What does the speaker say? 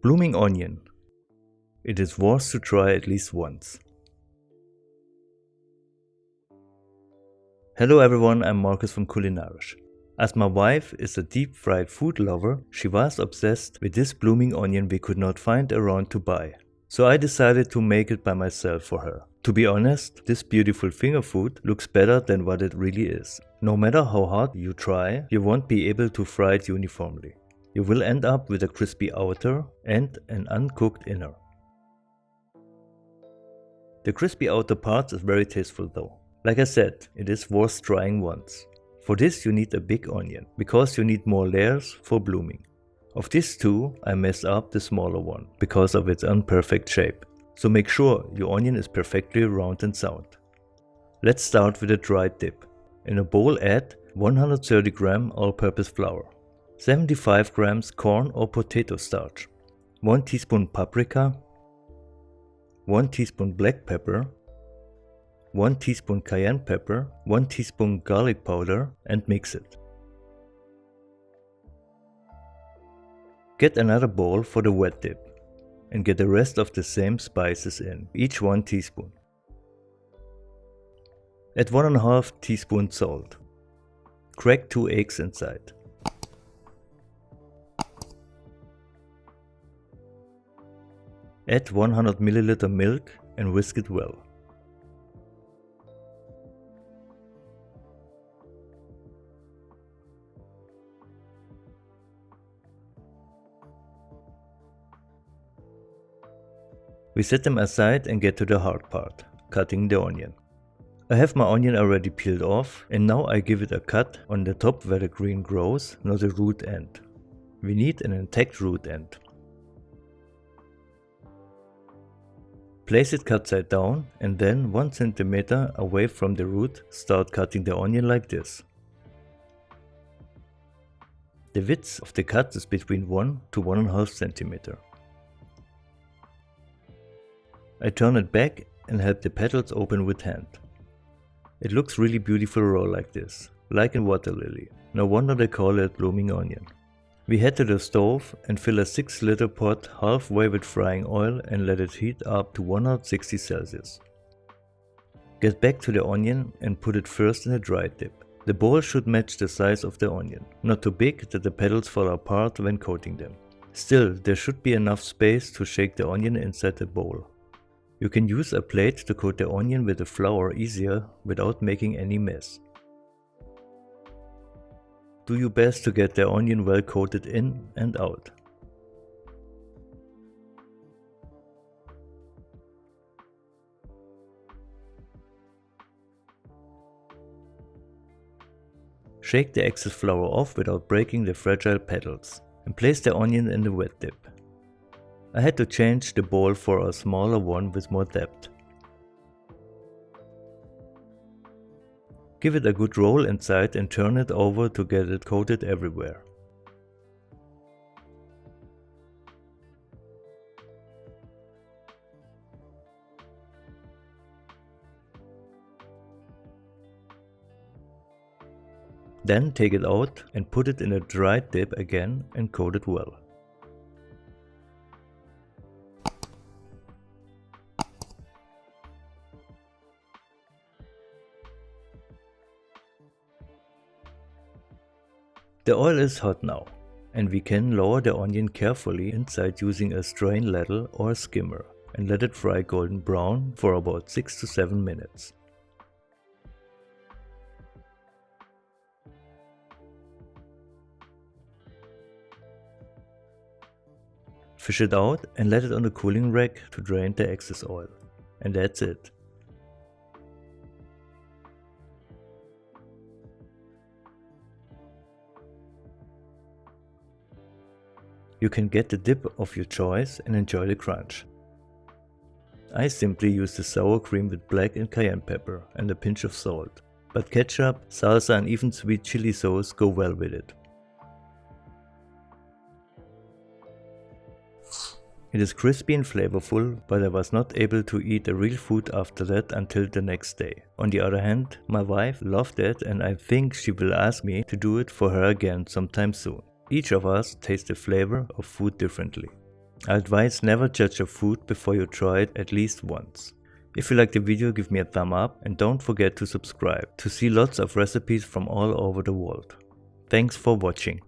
Blooming onion. It is worth to try at least once. Hello everyone, I'm Marcus from Culinarish. As my wife is a deep fried food lover, she was obsessed with this blooming onion we could not find around to buy. So I decided to make it by myself for her. To be honest, this beautiful finger food looks better than what it really is. No matter how hard you try, you won't be able to fry it uniformly. You will end up with a crispy outer and an uncooked inner. The crispy outer part is very tasteful though. Like I said, it is worth trying once. For this you need a big onion, because you need more layers for blooming. Of these two, I messed up the smaller one, because of its imperfect shape. So make sure your onion is perfectly round and sound. Let's start with a dried dip. In a bowl add 130 g all-purpose flour, 75 g corn or potato starch, 1 teaspoon paprika, 1 teaspoon black pepper, 1 teaspoon cayenne pepper, 1 teaspoon garlic powder and mix it. Get another bowl for the wet dip and get the rest of the same spices in, each 1 teaspoon. Add 1½ teaspoon salt. Crack 2 eggs inside. Add 100 ml milk and whisk it well. We set them aside and get to the hard part, cutting the onion. I have my onion already peeled off and now I give it a cut on the top where the green grows, not the root end. We need an intact root end. Place it cut side down and then 1 cm away from the root start cutting the onion like this. The width of the cut is between 1 to 1½ cm. I turn it back and help the petals open with hand. It looks really beautiful raw like this, like in water lily. No wonder they call it blooming onion. We head to the stove and fill a 6-liter pot halfway with frying oil and let it heat up to 160 Celsius. Get back to the onion and put it first in a dried dip. The bowl should match the size of the onion, not too big that the petals fall apart when coating them. Still, there should be enough space to shake the onion inside the bowl. You can use a plate to coat the onion with the flour easier without making any mess. Do your best to get the onion well coated in and out. Shake the excess flour off without breaking the fragile petals and place the onion in the wet dip. I had to change the bowl for a smaller one with more depth. Give it a good roll inside and turn it over to get it coated everywhere. Then take it out and put it in a dried dip again and coat it well. The oil is hot now, and we can lower the onion carefully inside using a strain ladle or a skimmer and let it fry golden brown for about 6 to 7 minutes. Fish it out and let it on the cooling rack to drain the excess oil. And that's it. You can get the dip of your choice and enjoy the crunch. I simply use the sour cream with black and cayenne pepper and a pinch of salt, but ketchup, salsa and even sweet chili sauce go well with it. It is crispy and flavorful, but I was not able to eat the real food after that until the next day. On the other hand, my wife loved it and I think she will ask me to do it for her again sometime soon. Each of us tastes the flavor of food differently. I advise never judge a food before you try it at least once. If you like the video, give me a thumb up and don't forget to subscribe to see lots of recipes from all over the world. Thanks for watching.